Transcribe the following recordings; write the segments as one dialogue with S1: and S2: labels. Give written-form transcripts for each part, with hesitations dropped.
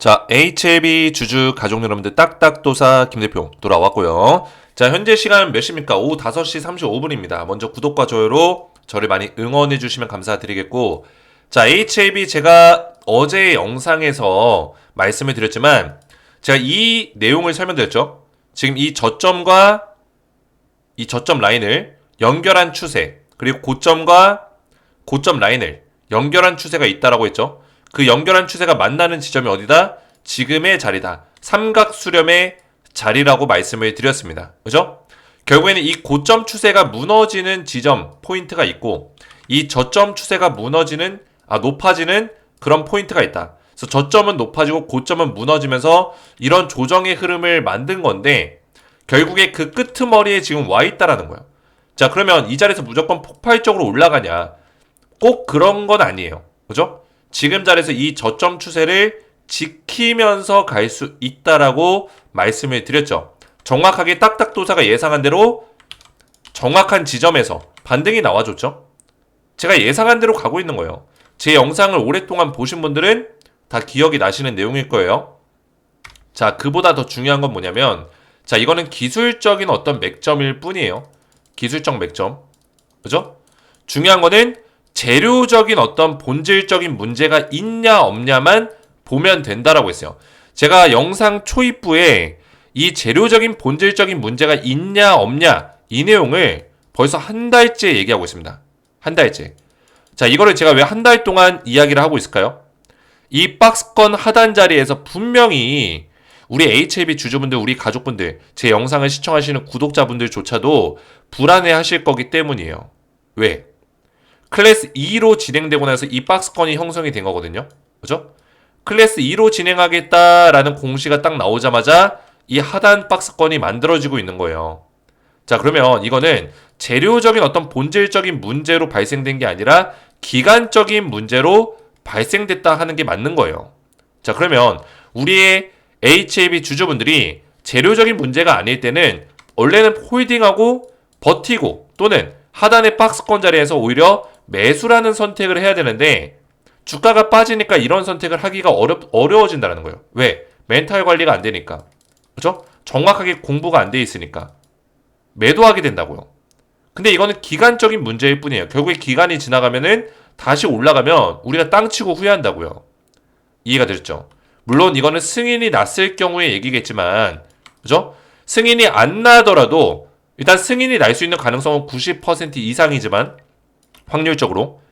S1: 자, HLB 주주 가족 여러분들 딱딱도사 김대표 돌아왔고요. 자, 현재 시간 몇 시입니까? 오후 5시 35분입니다. 먼저 구독과 좋아요로 저를 많이 응원해 주시면 감사드리겠고, 자, HLB 제가 어제 영상에서 말씀을 드렸지만 제가 이 내용을 설명드렸죠. 지금 이 저점과 이 저점 라인을 연결한 추세, 그리고 고점과 고점 라인을 연결한 추세가 있다라고 했죠. 그 연결한 추세가 만나는 지점이 어디다? 지금의 자리다. 삼각수렴의 자리라고 말씀을 드렸습니다. 그죠? 결국에는 이 고점 추세가 무너지는 지점, 포인트가 있고, 이 저점 추세가 높아지는 그런 포인트가 있다. 그래서 저점은 높아지고 고점은 무너지면서 이런 조정의 흐름을 만든 건데, 결국에 그 끄트머리에 지금 와 있다라는 거예요. 자, 그러면 이 자리에서 무조건 폭발적으로 올라가냐? 꼭 그런 건 아니에요. 그죠? 지금 자리에서 이 저점 추세를 지키면서 갈 수 있다라고 말씀을 드렸죠. 정확하게 딱딱도사가 예상한 대로 정확한 지점에서 반등이 나와줬죠. 제가 예상한 대로 가고 있는 거예요. 제 영상을 오랫동안 보신 분들은 다 기억이 나시는 내용일 거예요. 자, 그보다 더 중요한 건 뭐냐면, 자, 이거는 기술적인 어떤 맥점일 뿐이에요. 기술적 맥점. 그죠? 중요한 거는 재료적인 어떤 본질적인 문제가 있냐 없냐만 보면 된다라고 했어요. 제가 영상 초입부에 이 재료적인 본질적인 문제가 있냐 없냐 이 내용을 벌써 한 달째 얘기하고 있습니다. 한 달째. 자, 이거를 제가 왜 한 달 동안 이야기를 하고 있을까요? 이 박스권 하단 자리에서 분명히 우리 HLB 주주분들, 우리 가족분들, 제 영상을 시청하시는 구독자분들조차도 불안해 하실 거기 때문이에요. 왜? 클래스 2로 진행되고 나서 이 박스권이 형성이 된 거거든요. 그죠? 클래스 2로 진행하겠다라는 공시가 딱 나오자마자 이 하단 박스권이 만들어지고 있는 거예요. 자, 그러면 이거는 재료적인 어떤 본질적인 문제로 발생된 게 아니라 기간적인 문제로 발생됐다 하는 게 맞는 거예요. 자, 그러면 우리의 HLB 주주분들이 재료적인 문제가 아닐 때는 원래는 홀딩하고 버티고 또는 하단의 박스권 자리에서 오히려 매수라는 선택을 해야 되는데, 주가가 빠지니까 이런 선택을 하기가 어려워진다는 거예요. 왜? 멘탈 관리가 안 되니까. 그죠? 정확하게 공부가 안 돼 있으니까. 매도하게 된다고요. 근데 이거는 기간적인 문제일 뿐이에요. 결국에 기간이 지나가면은 다시 올라가면 우리가 땅 치고 후회한다고요. 이해가 되셨죠? 물론 이거는 승인이 났을 경우의 얘기겠지만, 그죠? 승인이 안 나더라도 일단 승인이 날 수 있는 가능성은 90% 이상이지만, 확률적으로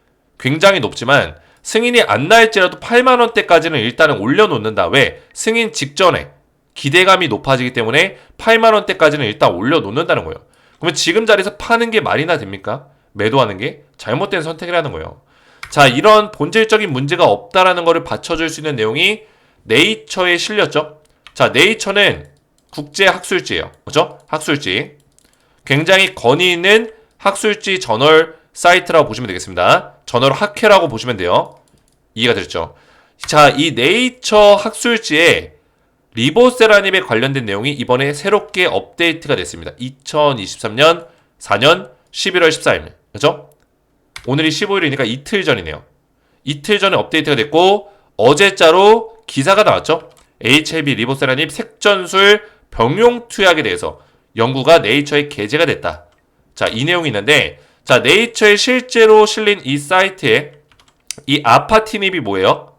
S1: 굉장히 높지만, 승인이 안 날지라도 8만원대까지는 일단은 올려놓는다. 왜? 승인 직전에 기대감이 높아지기 때문에 8만원대까지는 일단 올려놓는다는 거예요. 그러면 지금 자리에서 파는 게 말이나 됩니까? 매도하는 게 잘못된 선택이라는 거예요. 자, 이런 본질적인 문제가 없다라는 거를 받쳐줄 수 있는 내용이 네이처에 실렸죠. 자, 네이처는 국제 학술지예요. 그죠? 학술지. 굉장히 권위 있는 학술지 저널 사이트라고 보시면 되겠습니다. 저널 학회라고 보시면 돼요. 이해가 되셨죠? 자, 이 네이처 학술지에 리보세라닙에 관련된 내용이 이번에 새롭게 업데이트가 됐습니다. 2023년 4년 11월 14일. 그죠? 오늘이 15일이니까 이틀 전이네요. 이틀 전에 업데이트가 됐고, 어제자로 기사가 나왔죠. HLB 리보세라닙 색전술 병용 투약에 대해서 연구가 네이처에 게재가 됐다. 자, 이 내용이 있는데, 자, 네이처에 실제로 실린 이 사이트에 이 아파티닙이 뭐예요?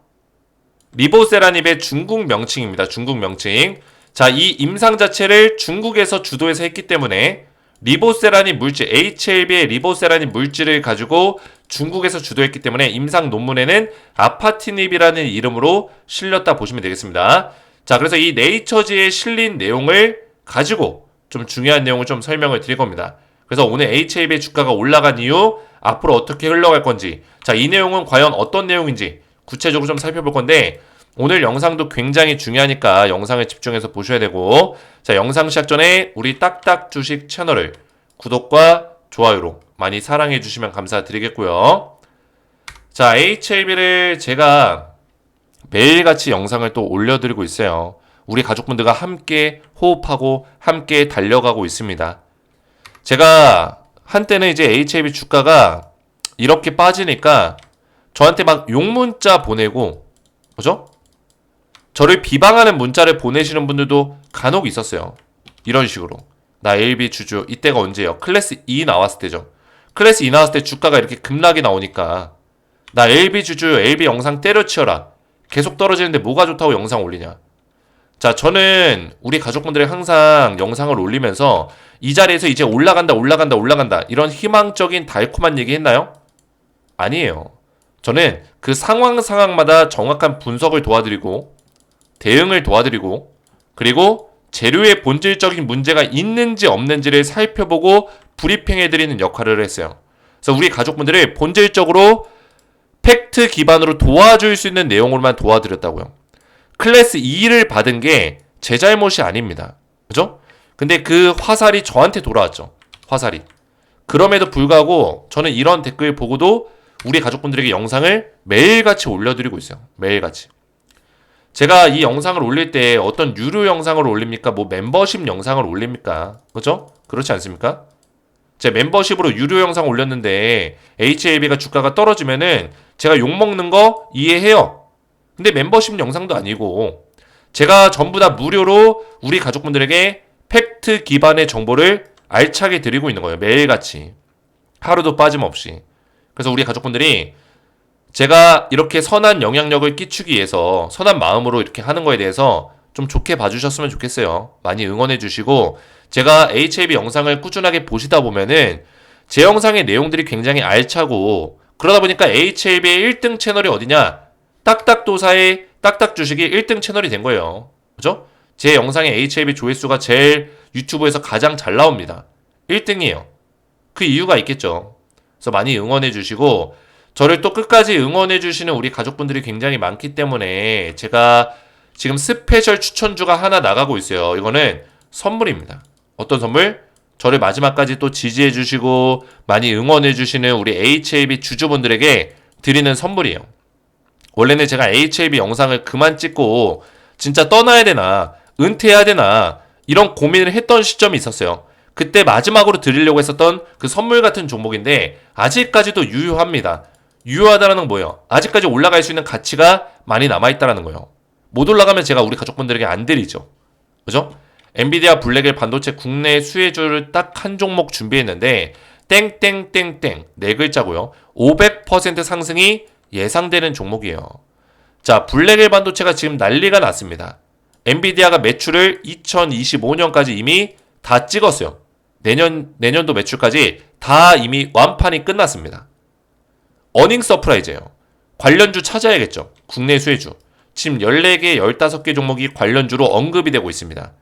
S1: 리보세라닙의 중국 명칭입니다. 중국 명칭. 자, 이 임상 자체를 중국에서 주도해서 했기 때문에 리보세라닙 물질, HLB의 리보세라닙 물질을 가지고 중국에서 주도했기 때문에 임상 논문에는 아파티닙이라는 이름으로 실렸다 보시면 되겠습니다. 자, 그래서 이 네이처지에 실린 내용을 가지고 좀 중요한 내용을 좀 설명을 드릴 겁니다. 그래서 오늘 HLB의 주가가 올라간 이유, 앞으로 어떻게 흘러갈 건지, 자, 이 내용은 과연 어떤 내용인지 구체적으로 좀 살펴볼 건데, 오늘 영상도 굉장히 중요하니까 영상을 집중해서 보셔야 되고, 자, 영상 시작 전에 우리 딱딱 주식 채널을 구독과 좋아요로 많이 사랑해 주시면 감사드리겠고요. 자, HLB를 제가 매일같이 영상을 또 올려드리고 있어요. 우리 가족분들과 함께 호흡하고 함께 달려가고 있습니다. 제가 한때는 이제 HLB 주가가 이렇게 빠지니까 저한테 막 욕문자 보내고, 그죠? 저를 비방하는 문자를 보내시는 분들도 간혹 있었어요. 이런 식으로. 나 ALB 주주 이때가 언제예요? 클래스 2 나왔을 때죠. 클래스 2 나왔을 때 주가가 이렇게 급락이 나오니까 나 ALB 주주 ALB 영상 때려치워라. 계속 떨어지는데 뭐가 좋다고 영상 올리냐. 자, 저는 우리 가족분들이 항상 영상을 올리면서 이 자리에서 이제 올라간다 이런 희망적인 달콤한 얘기 했나요? 아니에요. 저는 그 상황마다 정확한 분석을 도와드리고 대응을 도와드리고 그리고 재료의 본질적인 문제가 있는지 없는지를 살펴보고 브리핑해드리는 역할을 했어요. 그래서 우리 가족분들을 본질적으로 팩트 기반으로 도와줄 수 있는 내용으로만 도와드렸다고요. 클래스 2를 받은 게 제 잘못이 아닙니다. 그죠? 근데 그 화살이 저한테 돌아왔죠. 화살이. 그럼에도 불구하고 저는 이런 댓글 보고도 우리 가족분들에게 영상을 매일같이 올려드리고 있어요. 매일같이. 제가 이 영상을 올릴 때 어떤 유료 영상을 올립니까? 뭐 멤버십 영상을 올립니까? 그죠? 그렇지 않습니까? 제 멤버십으로 유료 영상 올렸는데 HLB가 주가가 떨어지면은 제가 욕먹는 거 이해해요. 근데 멤버십 영상도 아니고 제가 전부 다 무료로 우리 가족분들에게 팩트 기반의 정보를 알차게 드리고 있는 거예요. 매일같이. 하루도 빠짐없이. 그래서 우리 가족분들이 제가 이렇게 선한 영향력을 끼치기 위해서 선한 마음으로 이렇게 하는 거에 대해서 좀 좋게 봐주셨으면 좋겠어요. 많이 응원해 주시고 제가 HLB 영상을 꾸준하게 보시다 보면은 제 영상의 내용들이 굉장히 알차고 그러다 보니까 HLB의 1등 채널이 어디냐? 딱딱도사의 딱딱주식이 1등 채널이 된 거예요. 그죠? 제 영상의 HLB 조회수가 제일 유튜브에서 가장 잘 나옵니다. 1등이에요. 그 이유가 있겠죠. 그래서 많이 응원해 주시고 저를 또 끝까지 응원해 주시는 우리 가족분들이 굉장히 많기 때문에 제가 지금 스페셜 추천주가 하나 나가고 있어요. 이거는 선물입니다. 어떤 선물? 저를 마지막까지 또 지지해 주시고 많이 응원해 주시는 우리 HLB 주주분들에게 드리는 선물이에요. 원래는 제가 HLB 영상을 그만 찍고 진짜 떠나야 되나 은퇴해야 되나 이런 고민을 했던 시점이 있었어요. 그때 마지막으로 드리려고 했었던 그 선물 같은 종목인데 아직까지도 유효합니다. 유효하다는 건 뭐예요? 아직까지 올라갈 수 있는 가치가 많이 남아있다는 거예요. 못 올라가면 제가 우리 가족분들에게 안 드리죠. 그죠? 엔비디아 블랙엘 반도체 국내 수혜주를 딱 한 종목 준비했는데 땡땡땡땡 네 글자고요. 500% 상승이 예상되는 종목이에요. 자, 블랙엘 반도체가 지금 난리가 났습니다. 엔비디아가 매출을 2025년까지 이미 다 찍었어요. 내년도 매출까지 다 이미 완판이 끝났습니다. 어닝 서프라이즈예요. 관련주 찾아야겠죠. 국내 수혜주. 지금 14개, 15개 종목이 관련주로 언급이 되고 있습니다.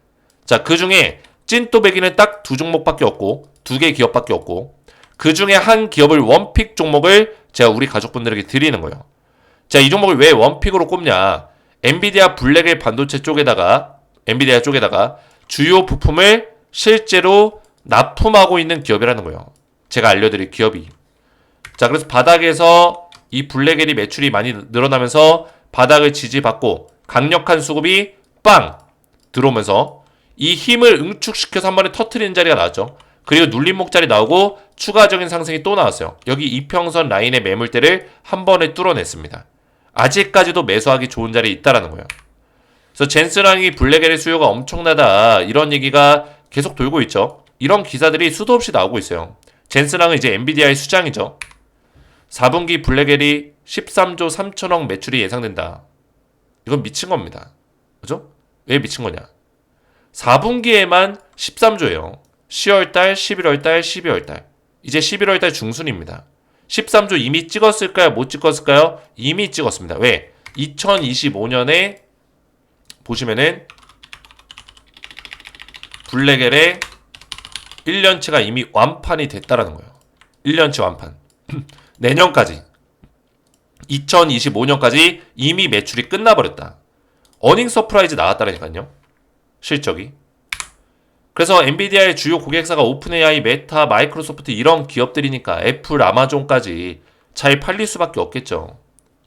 S1: 자, 그 중에 찐또배기는 딱 두 종목밖에 없고 2개 기업밖에 없고 그 중에 한 기업을 원픽 종목을 제가 우리 가족분들에게 드리는 거예요. 자, 이 종목을 왜 원픽으로 꼽냐? 엔비디아 블랙엘 반도체 쪽에다가 엔비디아 쪽에다가 주요 부품을 실제로 납품하고 있는 기업이라는 거예요. 제가 알려드릴 기업이. 자, 그래서 바닥에서 이 블랙엘이 매출이 많이 늘어나면서 바닥을 지지받고 강력한 수급이 빵 들어오면서 이 힘을 응축시켜서 한 번에 터트리는 자리가 나왔죠. 그리고 눌림목 자리 나오고 추가적인 상승이 또 나왔어요. 여기 이평선 라인의 매물대를 한 번에 뚫어냈습니다. 아직까지도 매수하기 좋은 자리에 있다라는 거예요. 그래서 젠스랑이 블랙엘의 수요가 엄청나다 이런 얘기가 계속 돌고 있죠. 이런 기사들이 수도 없이 나오고 있어요. 젠스랑은 이제 엔비디아의 수장이죠. 4분기 블랙엘이 13조 3천억 매출이 예상된다. 이건 미친 겁니다. 그죠? 왜 미친 거냐? 4분기에만 13조예요. 10월달, 11월달, 12월달. 이제 11월달 중순입니다. 13조 이미 찍었을까요? 못 찍었을까요? 이미 찍었습니다. 왜? 2025년에 보시면은 블랙엘의 1년치가 이미 완판이 됐다라는 거예요. 1년치 완판. 내년까지 2025년까지 이미 매출이 끝나버렸다. 어닝 서프라이즈 나왔다라니까요. 실적이. 그래서 엔비디아의 주요 고객사가 오픈AI, 메타, 마이크로소프트 이런 기업들이니까 애플, 아마존까지 잘 팔릴 수밖에 없겠죠.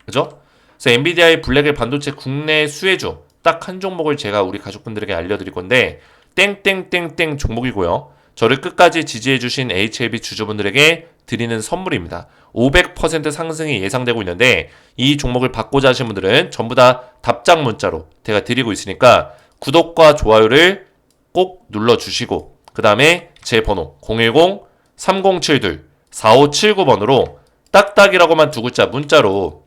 S1: 그죠? 그래서 엔비디아의 블랙엘 반도체 국내 수혜주 딱 한 종목을 제가 우리 가족분들에게 알려드릴 건데 땡땡땡땡 종목이고요. 저를 끝까지 지지해주신 HLB 주주분들에게 드리는 선물입니다. 500% 상승이 예상되고 있는데 이 종목을 받고자 하시는 분들은 전부 다 답장 문자로 제가 드리고 있으니까 구독과 좋아요를 꼭 눌러주시고 그 다음에 제 번호 010-3072-4579번으로 딱딱이라고만 두 글자 문자로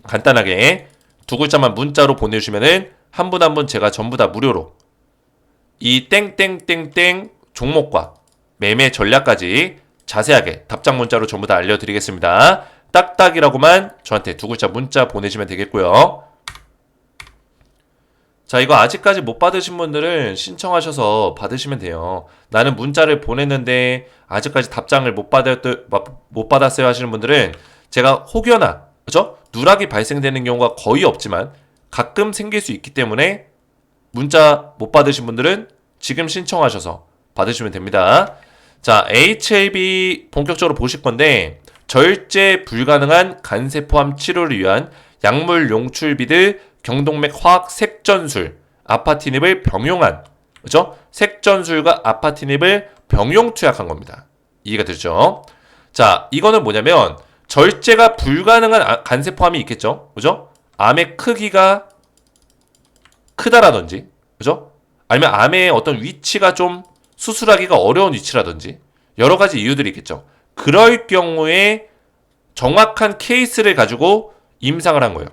S1: 간단하게 두 글자만 문자로 보내주시면은 한 분 한 분 제가 전부 다 무료로 이 땡땡땡땡 종목과 매매 전략까지 자세하게 답장 문자로 전부 다 알려드리겠습니다. 딱딱이라고만 저한테 두 글자 문자 보내시면 되겠고요. 자, 이거 아직까지 못 받으신 분들은 신청하셔서 받으시면 돼요. 나는 문자를 보냈는데 아직까지 답장을 못 받았어요 하시는 분들은 제가 혹여나 그죠? 누락이 발생되는 경우가 거의 없지만 가끔 생길 수 있기 때문에 문자 못 받으신 분들은 지금 신청하셔서 받으시면 됩니다. 자, HLB 본격적으로 보실 건데 절제 불가능한 간세포암 치료를 위한 약물 용출비드 경동맥 화학 색전술 아파티닙을 병용한 그죠? 색전술과 아파티닙을 병용 투약한 겁니다. 이해가 되죠? 자, 이거는 뭐냐면 절제가 불가능한 간세포암이 있겠죠? 그죠? 암의 크기가 크다라든지 그죠? 아니면 암의 어떤 위치가 좀 수술하기가 어려운 위치라든지 여러 가지 이유들이 있겠죠. 그럴 경우에 정확한 케이스를 가지고 임상을 한 거예요.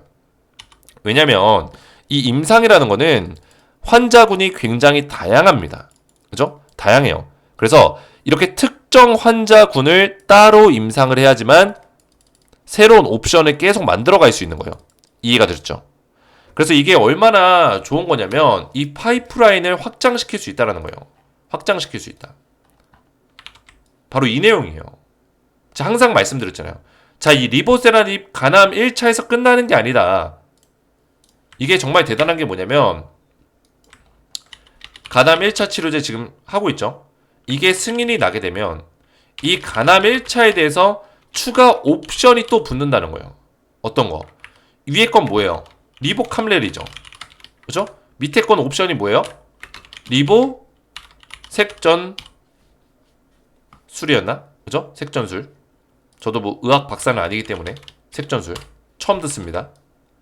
S1: 왜냐면 이 임상이라는 거는 환자군이 굉장히 다양합니다. 그죠? 다양해요. 그래서 이렇게 특정 환자군을 따로 임상을 해야지만 새로운 옵션을 계속 만들어갈 수 있는 거예요. 이해가 되셨죠? 그래서 이게 얼마나 좋은 거냐면 이 파이프라인을 확장시킬 수 있다는 거예요. 확장시킬 수 있다. 바로 이 내용이에요. 자, 항상 말씀드렸잖아요. 자, 이 리보세라닙 간암 1차에서 끝나는 게 아니다. 이게 정말 대단한 게 뭐냐면 간암 1차 치료제 지금 하고 있죠. 이게 승인이 나게 되면 이 간암 1차에 대해서 추가 옵션이 또 붙는다는 거예요. 어떤 거? 위에 건 뭐예요? 리보캄렐이죠. 그죠? 밑에 건 옵션이 뭐예요? 리보 색전 술이었나? 그죠? 색전술. 저도 뭐 의학 박사는 아니기 때문에 색전술 처음 듣습니다.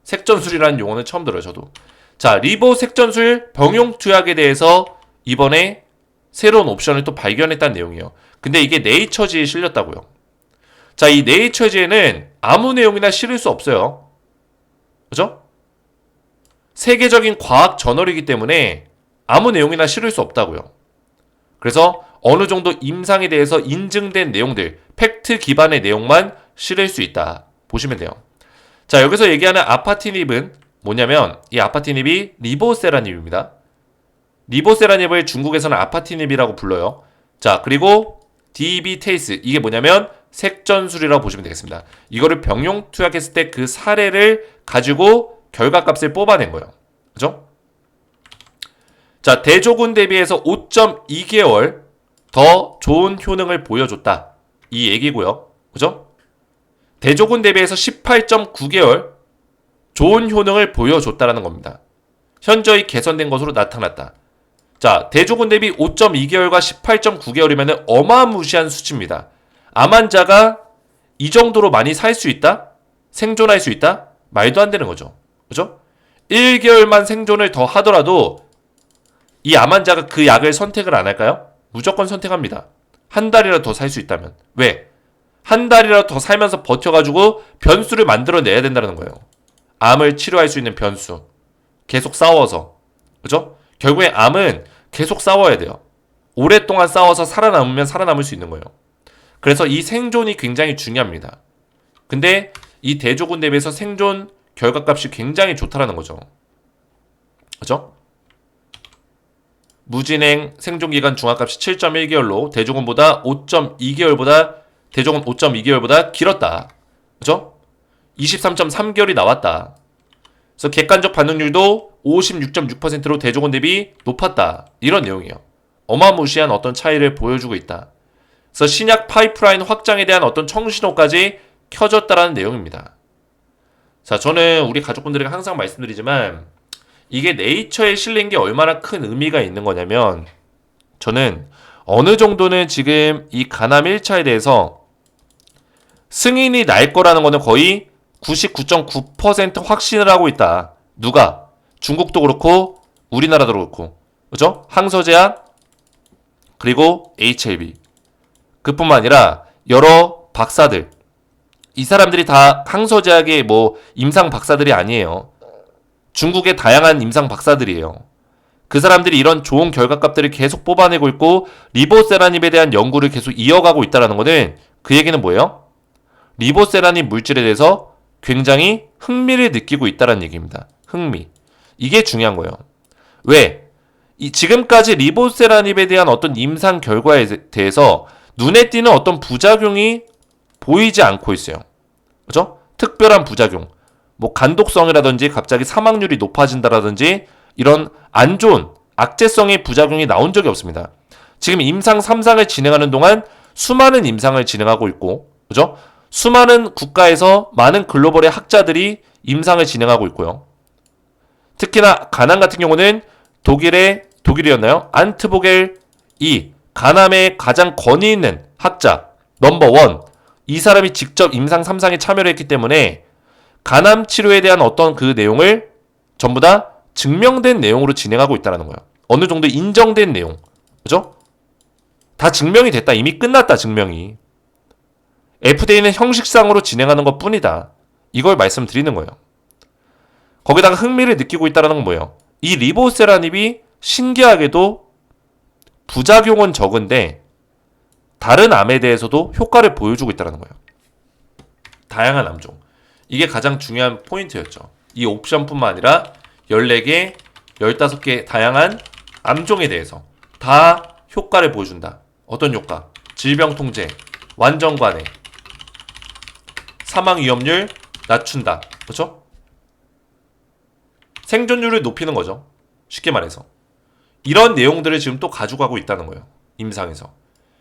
S1: 색전술이라는 용어는 처음 들어요, 저도. 자, 리보 색전술 병용 투약에 대해서 이번에 새로운 옵션을 또 발견했다는 내용이에요. 근데 이게 네이처지에 실렸다고요. 자, 이 네이처지에는 아무 내용이나 실을 수 없어요. 그죠? 세계적인 과학 저널이기 때문에 아무 내용이나 실을 수 없다고요. 그래서 어느 정도 임상에 대해서 인증된 내용들, 팩트 기반의 내용만 실을 수 있다. 보시면 돼요. 자, 여기서 얘기하는 아파티닙은 뭐냐면 이 아파티닙이 리보세라닙입니다. 리보세라닙을 중국에서는 아파티닙이라고 불러요. 자, 그리고 디비테이스 이게 뭐냐면 색전술이라고 보시면 되겠습니다. 이거를 병용 투약했을 때 그 사례를 가지고 결과값을 뽑아낸 거예요. 그죠? 자, 대조군 대비해서 5.2개월 더 좋은 효능을 보여줬다. 이 얘기고요. 그죠? 대조군 대비해서 18.9개월 좋은 효능을 보여줬다라는 겁니다. 현저히 개선된 것으로 나타났다. 자, 대조군 대비 5.2개월과 18.9개월이면 어마무시한 수치입니다. 암 환자가 이 정도로 많이 살 수 있다? 생존할 수 있다? 말도 안 되는 거죠. 그죠? 1개월만 생존을 더 하더라도 이 암 환자가 그 약을 선택을 안 할까요? 무조건 선택합니다. 한 달이라도 더 살 수 있다면. 왜? 한 달이라도 더 살면서 버텨가지고 변수를 만들어내야 된다는 거예요. 암을 치료할 수 있는 변수. 계속 싸워서. 그죠? 결국에 암은 계속 싸워야 돼요. 오랫동안 싸워서 살아남으면 살아남을 수 있는 거예요. 그래서 이 생존이 굉장히 중요합니다. 근데 이 대조군 대비해서 생존 결과값이 굉장히 좋다라는 거죠. 그죠? 무진행 생존기간 중화값이 7.1개월로 대조군보다 5.2개월보다 길었다. 그죠? 23.3개월이 나왔다. 그래서 객관적 반응률도 56.6%로 대조군 대비 높았다. 이런 내용이에요. 어마무시한 어떤 차이를 보여주고 있다. 그래서 신약 파이프라인 확장에 대한 어떤 청신호까지 켜졌다라는 내용입니다. 자, 저는 우리 가족분들에게 항상 말씀드리지만 이게 네이처에 실린 게 얼마나 큰 의미가 있는 거냐면 저는 어느 정도는 지금 이 가남 1차에 대해서 승인이 날 거라는 거는 거의 99.9% 확신을 하고 있다. 누가? 중국도 그렇고 우리나라도 그렇고, 그죠? 항서제약 그리고 HLB. 그뿐만 아니라 여러 박사들, 이 사람들이 다 항서제약의 뭐 임상 박사들이 아니에요. 중국의 다양한 임상 박사들이에요. 그 사람들이 이런 좋은 결과값들을 계속 뽑아내고 있고 리보세라닙에 대한 연구를 계속 이어가고 있다는 거는 그 얘기는 뭐예요? 리보세라닙 물질에 대해서 굉장히 흥미를 느끼고 있다는 얘기입니다. 흥미. 이게 중요한 거예요. 왜? 지금까지 리보세라닙에 대한 어떤 임상 결과에 대해서 눈에 띄는 어떤 부작용이 보이지 않고 있어요. 그죠? 특별한 부작용. 뭐 간독성이라든지 갑자기 사망률이 높아진다라든지 이런 안 좋은 악재성의 부작용이 나온 적이 없습니다. 지금 임상 3상을 진행하는 동안 수많은 임상을 진행하고 있고, 그죠? 수많은 국가에서 많은 글로벌의 학자들이 임상을 진행하고 있고요. 특히나 가남 같은 경우는 독일이었나요? 안트보겔 가남의 가장 권위 있는 학자 넘버원, 이 사람이 직접 임상 3상에 참여를 했기 때문에 가남 치료에 대한 어떤 그 내용을 전부 다 증명된 내용으로 진행하고 있다는 거예요. 어느 정도 인정된 내용. 그죠? 다 증명이 됐다. 이미 끝났다, 증명이. FDA는 형식상으로 진행하는 것 뿐이다. 이걸 말씀드리는 거예요. 거기다가 흥미를 느끼고 있다는 건 뭐예요? 이 리보세라닙이 신기하게도 부작용은 적은데 다른 암에 대해서도 효과를 보여주고 있다는 거예요. 다양한 암종. 이게 가장 중요한 포인트였죠. 이 옵션뿐만 아니라 14개, 15개 다양한 암종에 대해서 다 효과를 보여준다. 어떤 효과? 질병 통제, 완전 관해, 사망 위험률 낮춘다. 그렇죠? 생존율을 높이는 거죠. 쉽게 말해서. 이런 내용들을 지금 또 가져가고 있다는 거예요. 임상에서.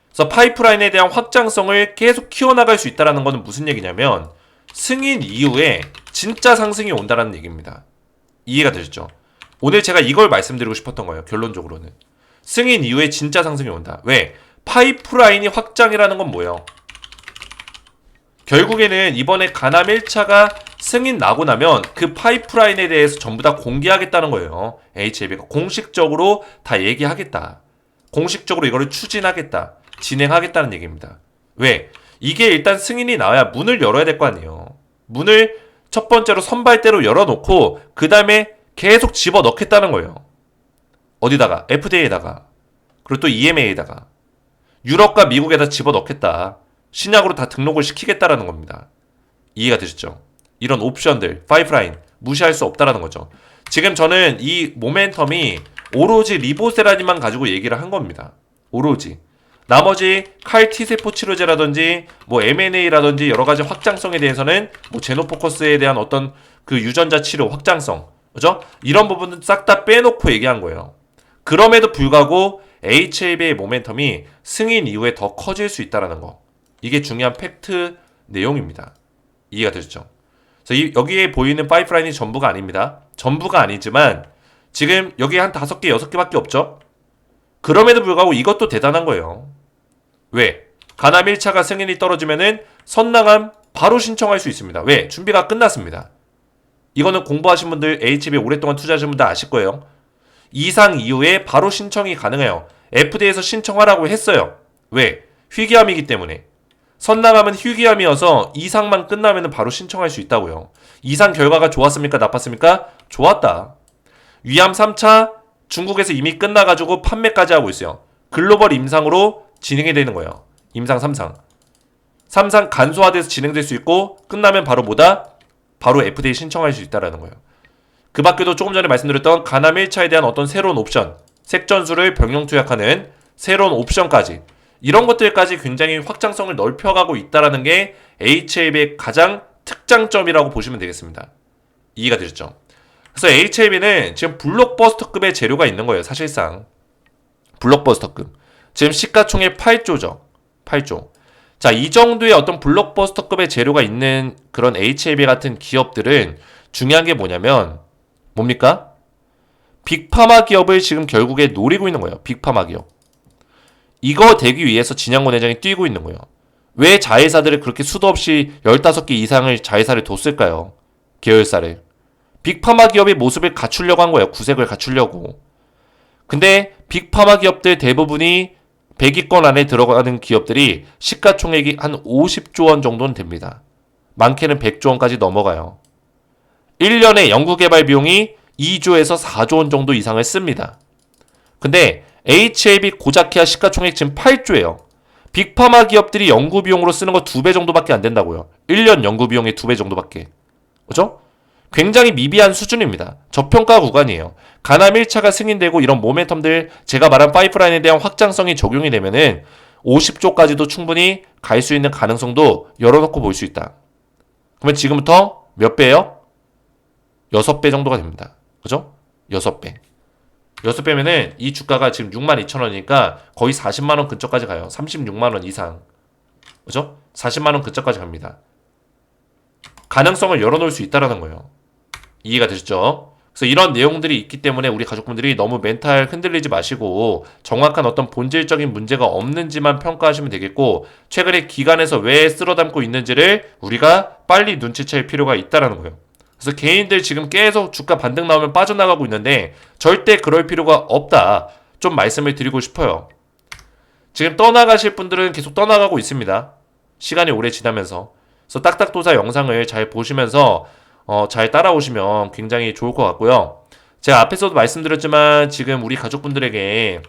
S1: 그래서 파이프라인에 대한 확장성을 계속 키워나갈 수 있다는 것은 무슨 얘기냐면 승인 이후에 진짜 상승이 온다는 얘기입니다. 이해가 되셨죠? 오늘 제가 이걸 말씀드리고 싶었던 거예요. 결론적으로는. 승인 이후에 진짜 상승이 온다. 왜? 파이프라인이 확장이라는 건 뭐예요? 결국에는 이번에 가남 1차가 승인 나고 나면 그 파이프라인에 대해서 전부 다 공개하겠다는 거예요. HLB가 공식적으로 다 얘기하겠다. 공식적으로 이거를 추진하겠다. 진행하겠다는 얘기입니다. 왜? 이게 일단 승인이 나와야 문을 열어야 될 거 아니에요. 문을 첫 번째로 선발대로 열어놓고 그 다음에 계속 집어넣겠다는 거예요. 어디다가? FDA에다가. 그리고 또 EMA에다가. 유럽과 미국에다 집어넣겠다. 신약으로 다 등록을 시키겠다라는 겁니다. 이해가 되셨죠? 이런 옵션들, 파이프라인 무시할 수 없다라는 거죠. 지금 저는 이 모멘텀이 오로지 리보세라님만 가지고 얘기를 한 겁니다. 오로지. 나머지 칼 T세포 치료제라든지 뭐 M&A라든지 여러 가지 확장성에 대해서는 뭐 제노포커스에 대한 어떤 그 유전자 치료 확장성, 그죠? 이런 부분은 싹 다 빼놓고 얘기한 거예요. 그럼에도 불구하고 HLB의 모멘텀이 승인 이후에 더 커질 수 있다는 거. 이게 중요한 팩트 내용입니다. 이해가 되셨죠? 그래서 여기에 보이는 파이프라인이 전부가 아닙니다. 전부가 아니지만 지금 여기 한 5개, 6개밖에 없죠? 그럼에도 불구하고 이것도 대단한 거예요. 왜? 가남 1차가 승인이 떨어지면은 선낭암 바로 신청할 수 있습니다. 왜? 준비가 끝났습니다. 이거는 공부하신 분들, HB에 오랫동안 투자하신 분들 아실 거예요. 이상 이후에 바로 신청이 가능해요. FDA에서 신청하라고 했어요. 왜? 희귀암이기 때문에. 선낭암은 희귀암이어서 이상만 끝나면 바로 신청할 수 있다고요. 이상 결과가 좋았습니까? 나빴습니까? 좋았다. 위암 3차 중국에서 이미 끝나가지고 판매까지 하고 있어요. 글로벌 임상으로 진행이 되는 거예요. 임상 3상. 3상 간소화돼서 진행될 수 있고 끝나면 바로 뭐다? 바로 FDA 신청할 수 있다는 거예요. 그 밖에도 조금 전에 말씀드렸던 가남 1차에 대한 어떤 새로운 옵션, 색전술을 병용 투약하는 새로운 옵션까지 이런 것들까지 굉장히 확장성을 넓혀가고 있다는 게 HLB의 가장 특장점이라고 보시면 되겠습니다. 이해가 되셨죠? 그래서 HLB는 지금 블록버스터급의 재료가 있는 거예요. 사실상 블록버스터급. 지금 시가총액 8조죠. 8조. 자, 이 정도의 어떤 블록버스터급의 재료가 있는 그런 HLB 같은 기업들은 중요한 게 뭐냐면 뭡니까? 빅파마 기업을 지금 결국에 노리고 있는 거예요. 빅파마 기업. 이거 되기 위해서 진양곤 회장이 뛰고 있는 거예요. 왜 자회사들을 그렇게 수도 없이 15개 이상을 자회사를 뒀을까요? 계열사를. 빅파마 기업의 모습을 갖추려고 한 거예요. 구색을 갖추려고. 근데 빅파마 기업들 대부분이 100위권 안에 들어가는 기업들이 시가총액이 한 50조 원 정도는 됩니다. 많게는 100조 원까지 넘어가요. 1년에 연구개발 비용이 2조에서 4조 원 정도 이상을 씁니다. 근데 HLB 고자키아 시가총액 지금 8조예요. 빅파마 기업들이 연구비용으로 쓰는 거 2배 정도밖에 안 된다고요. 1년 연구비용의 2배 정도밖에. 그죠? 굉장히 미비한 수준입니다. 저평가 구간이에요. 가남 1차가 승인되고 이런 모멘텀들 제가 말한 파이프라인에 대한 확장성이 적용이 되면은 50조까지도 충분히 갈 수 있는 가능성도 열어놓고 볼 수 있다. 그러면 지금부터 몇 배예요? 6배 정도가 됩니다. 그죠? 6배. 6배면은 이 주가가 지금 62,000원이니까 거의 40만원 근처까지 가요. 36만원 이상. 그죠? 40만원 근처까지 갑니다. 가능성을 열어놓을 수 있다라는 거예요. 이해가 되셨죠? 그래서 이런 내용들이 있기 때문에 우리 가족분들이 너무 멘탈 흔들리지 마시고 정확한 어떤 본질적인 문제가 없는지만 평가하시면 되겠고, 최근에 기관에서 왜 쓸어담고 있는지를 우리가 빨리 눈치챌 필요가 있다라는 거예요. 그래서 개인들 지금 계속 주가 반등 나오면 빠져나가고 있는데 절대 그럴 필요가 없다. 좀 말씀을 드리고 싶어요. 지금 떠나가실 분들은 계속 떠나가고 있습니다. 시간이 오래 지나면서. 그래서 딱딱도사 영상을 잘 보시면서 잘 따라오시면 굉장히 좋을 것 같고요. 제가 앞에서도 말씀드렸지만 지금 우리 가족분들에게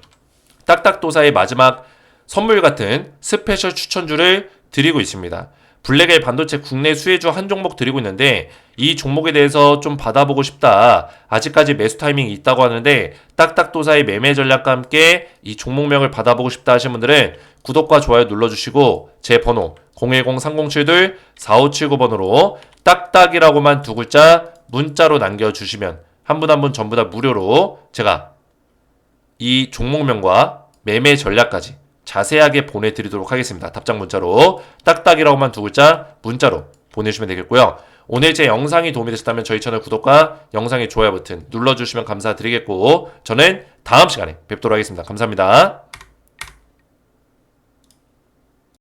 S1: 딱딱도사의 마지막 선물 같은 스페셜 추천주를 드리고 있습니다. 블랙엘 반도체 국내 수혜주 한 종목 드리고 있는데 이 종목에 대해서 좀 받아보고 싶다. 아직까지 매수 타이밍이 있다고 하는데 딱딱도사의 매매 전략과 함께 이 종목명을 받아보고 싶다 하시는 분들은 구독과 좋아요 눌러주시고 제 번호 010-307-4579번으로 딱딱이라고만 두 글자 문자로 남겨주시면 한 분 한 분 전부 다 무료로 제가 이 종목명과 매매 전략까지 자세하게 보내드리도록 하겠습니다. 답장 문자로 딱딱이라고만 두 글자 문자로 보내주시면 되겠고요. 오늘 제 영상이 도움이 되셨다면 저희 채널 구독과 영상의 좋아요 버튼 눌러주시면 감사드리겠고, 저는 다음 시간에 뵙도록 하겠습니다. 감사합니다.